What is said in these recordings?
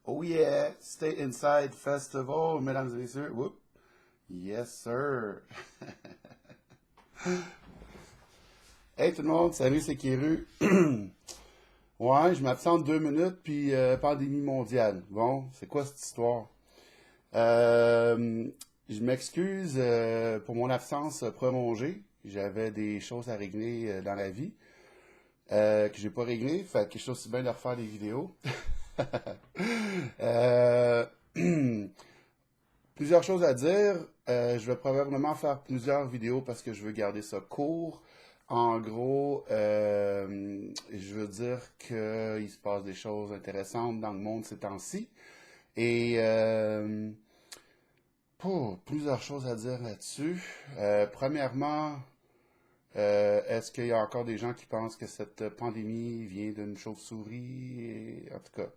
Oh yeah, Stay Inside Festival, mesdames et messieurs. Whoop. Yes, sir. Hey tout le monde, salut, c'est Kiru. Ouais, je m'absente 2 minutes, puis pandémie mondiale. Bon, c'est quoi cette histoire? Euh, je m'excuse pour mon absence prolongée. J'avais des choses à régler dans la vie que j'ai pas réglées, fait que je suis aussi bien de refaire des vidéos. Euh, Plusieurs choses à dire. Je vais probablement faire plusieurs vidéos parce que je veux garder ça court. En gros, je veux dire qu'il se passe des choses intéressantes dans le monde ces temps-ci. Et plusieurs choses à dire là-dessus. Premièrement, est-ce qu'il y a encore des gens qui pensent que cette pandémie vient d'une chauve-souris? En tout cas,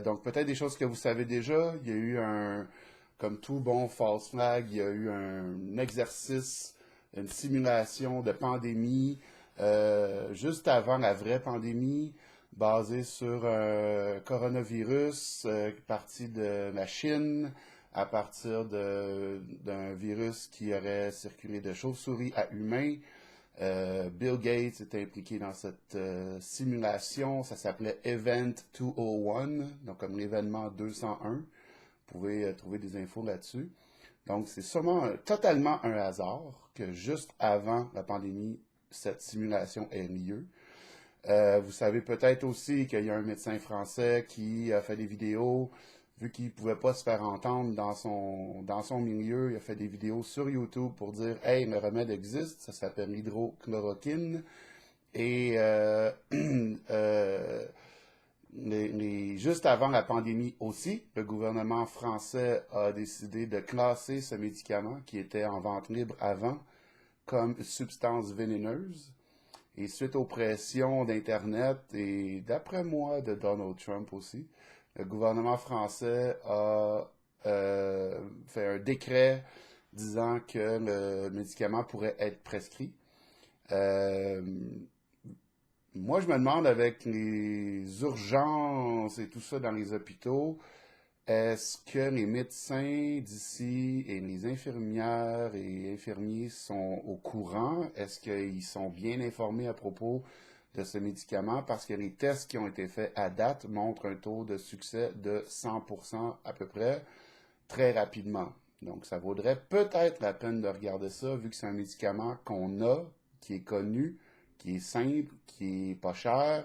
donc peut-être des choses que vous savez déjà. Il y a eu comme tout bon false flag, il y a eu un exercice, une simulation de pandémie juste avant la vraie pandémie, basée sur un coronavirus parti de la Chine à partir d'un virus qui aurait circulé de chauve-souris à humain. Bill Gates était impliqué dans cette simulation. Ça s'appelait Event 201, donc comme l'événement 201. Vous pouvez trouver des infos là-dessus. Donc, c'est sûrement totalement un hasard que juste avant la pandémie, cette simulation ait lieu. Vous savez peut-être aussi qu'il y a un médecin français qui a fait des vidéos, vu qu'il ne pouvait pas se faire entendre dans son milieu, il a fait des vidéos sur YouTube pour dire Hey, le remède existe, ça s'appelle l'hydrochloroquine. Et juste avant la pandémie aussi, le gouvernement français a décidé de classer ce médicament qui était en vente libre avant comme substance vénéneuse. Et suite aux pressions d'Internet et d'après moi de Donald Trump aussi, le gouvernement français a fait un décret disant que le médicament pourrait être prescrit. Euh, Moi, je me demande avec les urgences et tout ça dans les hôpitaux, est-ce que les médecins d'ici et les infirmières et infirmiers sont au courant? Est-ce qu'ils sont bien informés à propos de ce médicament? Parce que les tests qui ont été faits à date montrent un taux de succès de 100% à peu près, très rapidement. Donc, ça vaudrait peut-être la peine de regarder ça, vu que c'est un médicament qu'on a, qui est connu, qui est simple, qui est pas cher,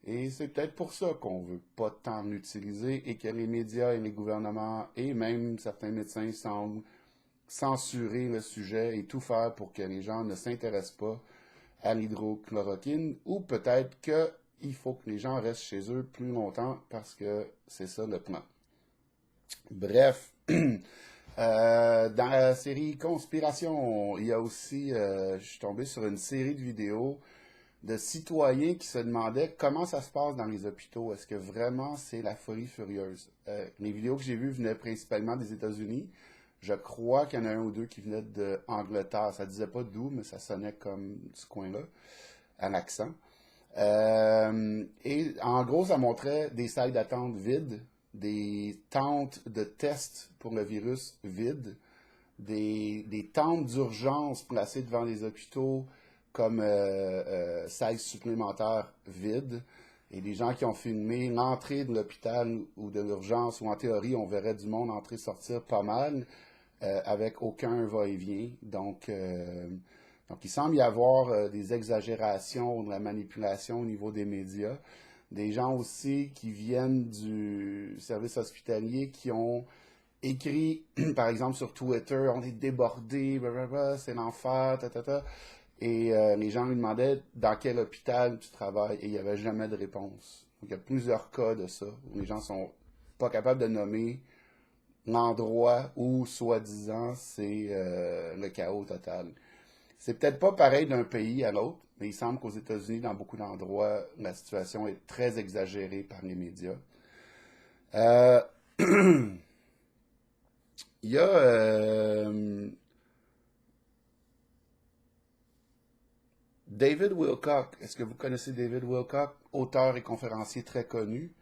et c'est peut-être pour ça qu'on veut pas tant l'utiliser et que les médias et les gouvernements et même certains médecins semblent censurer le sujet et tout faire pour que les gens ne s'intéressent pas à l'hydrochloroquine ou peut-être qu'il faut que les gens restent chez eux plus longtemps parce que c'est ça le plan. Bref, dans la série Conspiration, il y a aussi, je suis tombé sur une série de vidéos de citoyens qui se demandaient comment ça se passe dans les hôpitaux. Est-ce que vraiment c'est la folie furieuse? Les vidéos que j'ai vues venaient principalement des États-Unis. Je crois qu'il y en a un ou deux qui venaient d'Angleterre. Ça disait pas d'où, mais ça sonnait comme ce coin-là, à l'accent. Et en gros, ça montrait des salles d'attente vides, des tentes de tests pour le virus vides, des tentes d'urgence placées devant les hôpitaux comme salles supplémentaires vides, et des gens qui ont filmé l'entrée de l'hôpital ou de l'urgence, où en théorie on verrait du monde entrer sortir pas mal, avec aucun va-et-vient. Donc il semble y avoir des exagérations, de la manipulation au niveau des médias. Des gens aussi qui viennent du service hospitalier qui ont écrit, par exemple, sur Twitter, on est débordé, blablabla, c'est l'enfer, ta, ta, ta. Et les gens lui demandaient dans quel hôpital tu travailles et il n'y avait jamais de réponse. Donc il y a plusieurs cas de ça où les gens sont pas capables de nommer l'endroit où, soi-disant, c'est le chaos total. C'est peut-être pas pareil d'un pays à l'autre, mais il semble qu'aux États-Unis, dans beaucoup d'endroits, la situation est très exagérée par les médias. Euh, il y a David Wilcock. Est-ce que vous connaissez David Wilcock, auteur et conférencier très connu?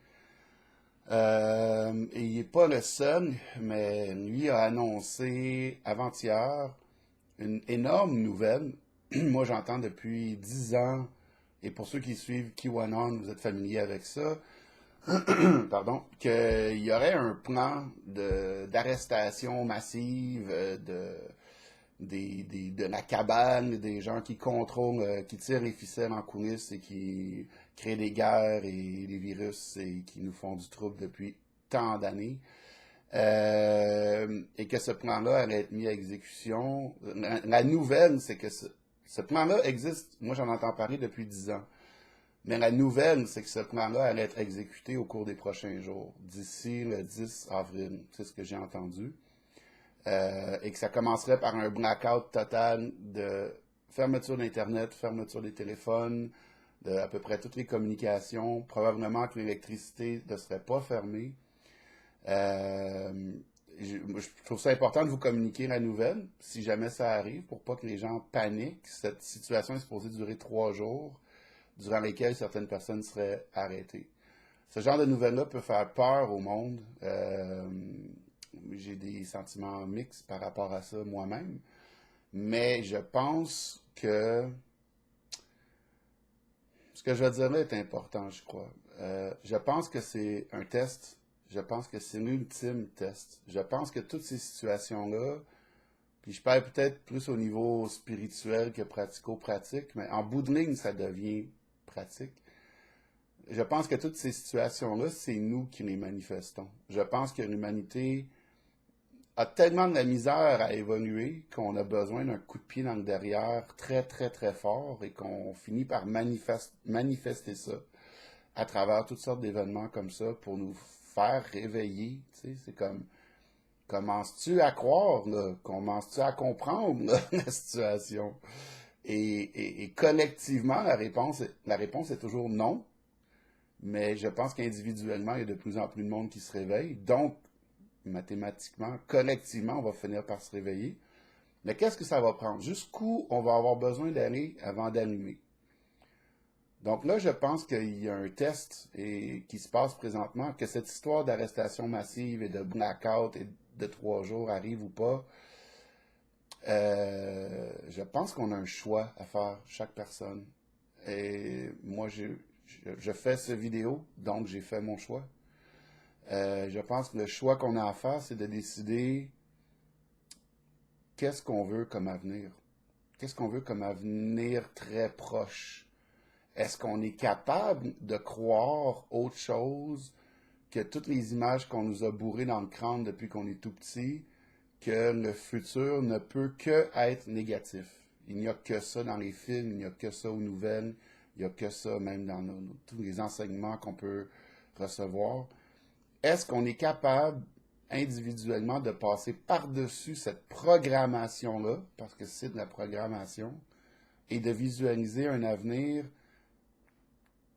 Et il n'est pas le seul, mais lui a annoncé avant-hier une énorme nouvelle. Moi, j'entends depuis 10 ans, et pour ceux qui suivent QAnon, vous êtes familiers avec ça, pardon, qu'il y aurait un plan d'arrestation massive de la cabane, des gens qui contrôlent, qui tirent les ficelles en coulisses et qui créent des guerres et des virus et qui nous font du trouble depuis tant d'années. Et que ce plan-là allait être mis à exécution. La nouvelle, c'est que ce plan-là existe. Moi, j'en entends parler depuis 10 ans. Mais la nouvelle, c'est que ce plan-là allait être exécuté au cours des prochains jours, d'ici le 10 avril. C'est ce que j'ai entendu. Et que ça commencerait par un blackout total de fermeture d'Internet, fermeture des téléphones, de à peu près toutes les communications. Probablement que l'électricité ne serait pas fermée. Je trouve ça important de vous communiquer la nouvelle, si jamais ça arrive, pour pas que les gens paniquent. Cette situation est supposée durer 3 jours, durant lesquels certaines personnes seraient arrêtées. Ce genre de nouvelles-là peut faire peur au monde. J'ai des sentiments mixtes par rapport à ça moi-même. Mais je pense que ce que je vais dire là est important, je crois. Je pense que c'est un test. Je pense que c'est l'ultime test. Je pense que toutes ces situations-là, puis je parle peut-être plus au niveau spirituel que pratico-pratique, mais en bout de ligne, ça devient pratique. Je pense que toutes ces situations-là, c'est nous qui les manifestons. Je pense que l'humanité a tellement de la misère à évoluer qu'on a besoin d'un coup de pied dans le derrière très, très, très fort et qu'on finit par manifester ça à travers toutes sortes d'événements comme ça pour nous faire réveiller. Tu sais, c'est comme, commences-tu à croire, là? Commences-tu à comprendre là, la situation? Et collectivement, la réponse est toujours non. Mais je pense qu'individuellement, il y a de plus en plus de monde qui se réveille. Donc, mathématiquement, collectivement, on va finir par se réveiller. Mais qu'est-ce que ça va prendre? Jusqu'où on va avoir besoin d'aller avant d'allumer? Donc là, je pense qu'il y a un test qui se passe présentement, que cette histoire d'arrestation massive et de blackout et de 3 jours arrive ou pas. Je pense qu'on a un choix à faire, chaque personne. Et moi, je fais cette vidéo, donc j'ai fait mon choix. Je pense que le choix qu'on a à faire, c'est de décider qu'est-ce qu'on veut comme avenir. Qu'est-ce qu'on veut comme avenir très proche? Est-ce qu'on est capable de croire autre chose que toutes les images qu'on nous a bourrées dans le crâne depuis qu'on est tout petit, que le futur ne peut que être négatif? Il n'y a que ça dans les films, il n'y a que ça aux nouvelles, il n'y a que ça même dans tous les enseignements qu'on peut recevoir. Est-ce qu'on est capable individuellement de passer par-dessus cette programmation-là, parce que c'est de la programmation, et de visualiser un avenir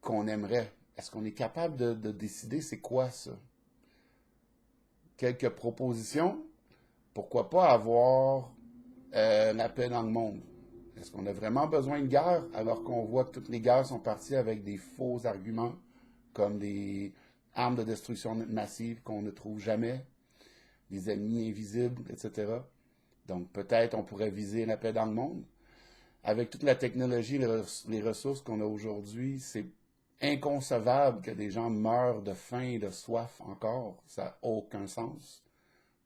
qu'on aimerait? Est-ce qu'on est capable de décider c'est quoi ça? Quelques propositions. Pourquoi pas avoir la paix dans le monde? Est-ce qu'on a vraiment besoin de guerre alors qu'on voit que toutes les guerres sont parties avec des faux arguments, comme des armes de destruction massive qu'on ne trouve jamais, des ennemis invisibles, etc. Donc peut-être on pourrait viser la paix dans le monde. Avec toute la technologie, les ressources qu'on a aujourd'hui, c'est inconcevable que des gens meurent de faim et de soif encore. Ça n'a aucun sens.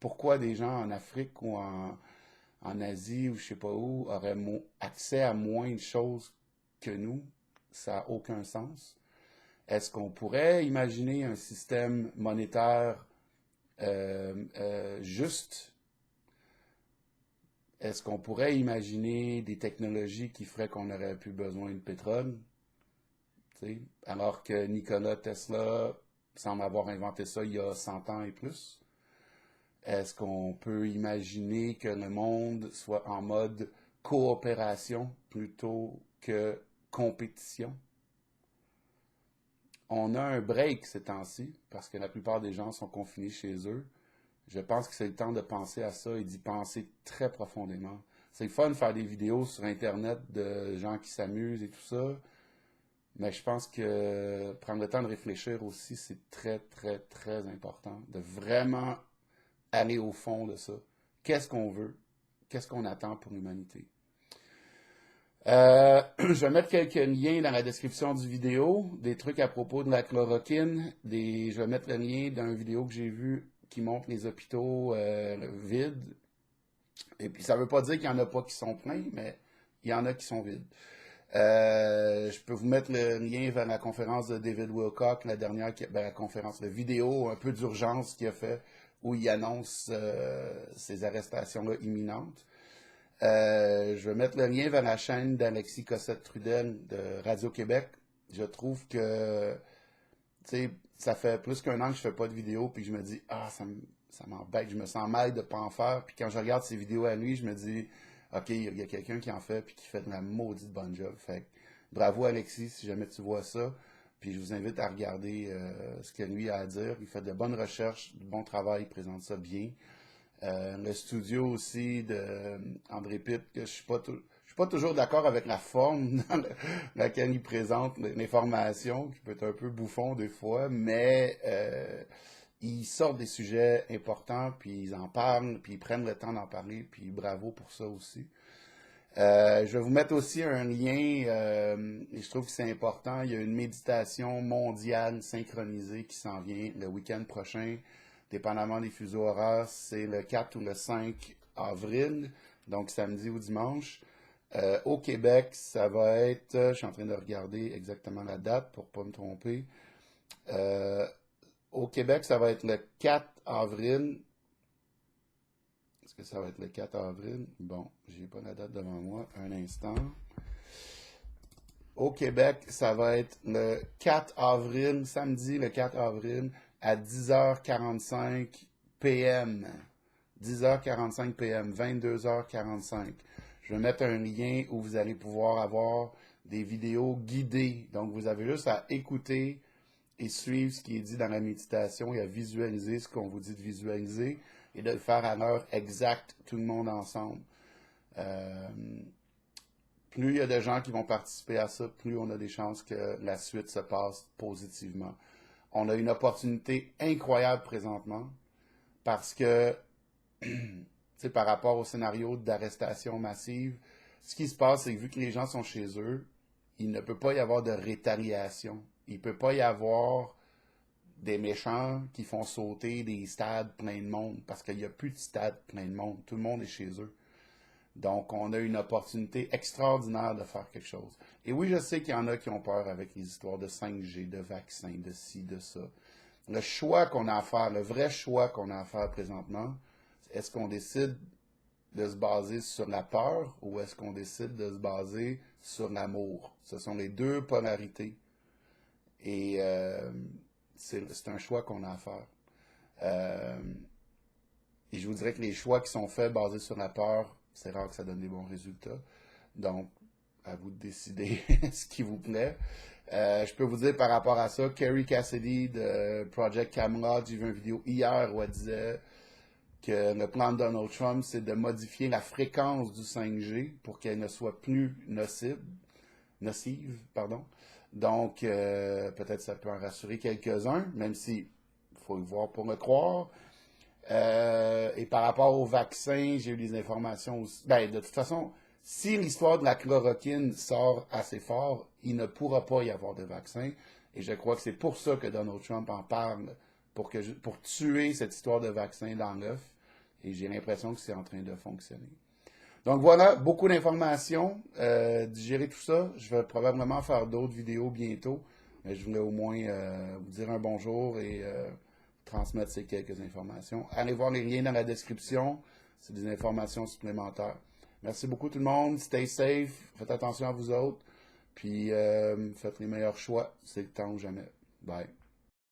Pourquoi des gens en Afrique ou en Asie ou je sais pas où auraient accès à moins de choses que nous? Ça n'a aucun sens. Est-ce qu'on pourrait imaginer un système monétaire juste? Est-ce qu'on pourrait imaginer des technologies qui feraient qu'on n'aurait plus besoin de pétrole? T'sais? Alors que Nikola Tesla semble avoir inventé ça il y a 100 ans et plus. Est-ce qu'on peut imaginer que le monde soit en mode coopération plutôt que compétition? On a un break ces temps-ci parce que la plupart des gens sont confinés chez eux. Je pense que c'est le temps de penser à ça et d'y penser très profondément. C'est le fun de faire des vidéos sur Internet de gens qui s'amusent et tout ça, Mais je pense que prendre le temps de réfléchir aussi, c'est très, très, très important. De vraiment aller au fond de ça. Qu'est-ce qu'on veut? Qu'est-ce qu'on attend pour l'humanité? Je vais mettre quelques liens dans la description du vidéo, des trucs à propos de la chloroquine. Je vais mettre le lien d'une vidéo que j'ai vue qui montre les hôpitaux vides. Et puis ça ne veut pas dire qu'il n'y en a pas qui sont pleins, mais il y en a qui sont vides. Je peux vous mettre le lien vers la conférence de David Wilcock, la dernière, la conférence, la vidéo un peu d'urgence qu'il a fait, où il annonce ces arrestations-là imminentes. Je vais mettre le lien vers la chaîne d'Alexis Cossette-Trudel de Radio-Québec. Je trouve que, tu sais, ça fait plus qu'un an que je fais pas de vidéo, puis je me dis, ça m'embête, je me sens mal de pas en faire. Puis quand je regarde ces vidéos à lui, je me dis, OK, il y a quelqu'un qui en fait, puis qui fait de la maudite bonne job. Fait que, bravo Alexis, si jamais tu vois ça. Puis je vous invite à regarder ce que lui a à dire. Il fait de bonnes recherches, du bon travail, il présente ça bien. Le studio aussi de André Pitt, que je suis pas toujours d'accord avec la forme dans laquelle il présente l'information, qui peut être un peu bouffon des fois, mais ils sortent des sujets importants, puis ils en parlent, puis ils prennent le temps d'en parler, puis bravo pour ça aussi. Je vais vous mettre aussi un lien, et je trouve que c'est important. Il y a une méditation mondiale synchronisée qui s'en vient le week-end prochain, dépendamment des fuseaux horaires. C'est le 4 ou le 5 avril, donc samedi ou dimanche. Au Québec, ça va être, je suis en train de regarder exactement la date pour ne pas me tromper. Au Québec, ça va être le 4 avril. Est-ce que ça va être le 4 avril? Bon, j'ai pas la date devant moi. Un instant. Au Québec, ça va être le 4 avril, samedi le 4 avril, à 10h45 p.m. 10h45 p.m., 22h45. Je vais mettre un lien où vous allez pouvoir avoir des vidéos guidées. Donc, vous avez juste à écouter et suivre ce qui est dit dans la méditation et à visualiser ce qu'on vous dit de visualiser et de le faire à l'heure exacte, tout le monde ensemble. Plus il y a de gens qui vont participer à ça, plus on a des chances que la suite se passe positivement. On a une opportunité incroyable présentement parce que, par rapport au scénario d'arrestation massive, ce qui se passe, c'est que vu que les gens sont chez eux, il ne peut pas y avoir de rétaliation. Il ne peut pas y avoir des méchants qui font sauter des stades pleins de monde parce qu'il n'y a plus de stades pleins de monde. Tout le monde est chez eux. Donc, on a une opportunité extraordinaire de faire quelque chose. Et oui, je sais qu'il y en a qui ont peur avec les histoires de 5G, de vaccins, de ci, de ça. Le choix qu'on a à faire, le vrai choix qu'on a à faire présentement, est-ce qu'on décide de se baser sur la peur ou est-ce qu'on décide de se baser sur l'amour? Ce sont les deux polarités. Et c'est un choix qu'on a à faire. Et je vous dirais que les choix qui sont faits basés sur la peur, c'est rare que ça donne des bons résultats. Donc, à vous de décider ce qui vous plaît. Je peux vous dire par rapport à ça, Kerry Cassidy de Project Camelot, j'ai vu une vidéo hier où elle disait que le plan de Donald Trump, c'est de modifier la fréquence du 5G pour qu'elle ne soit plus nocive. Donc, peut-être ça peut en rassurer quelques-uns, même si il faut le voir pour le croire. Et par rapport au vaccin, j'ai eu des informations aussi. Ben, de toute façon, si l'histoire de la chloroquine sort assez fort, il ne pourra pas y avoir de vaccin. Et je crois que c'est pour ça que Donald Trump en parle, pour tuer cette histoire de vaccin dans l'œuf. Et j'ai l'impression que c'est en train de fonctionner. Donc voilà, beaucoup d'informations. Digérer tout ça. Je vais probablement faire d'autres vidéos bientôt. Mais je voulais au moins vous dire un bonjour et transmettre ces quelques informations. Allez voir les liens dans la description. C'est des informations supplémentaires. Merci beaucoup tout le monde. Stay safe. Faites attention à vous autres. Puis faites les meilleurs choix. C'est le temps ou jamais. Bye.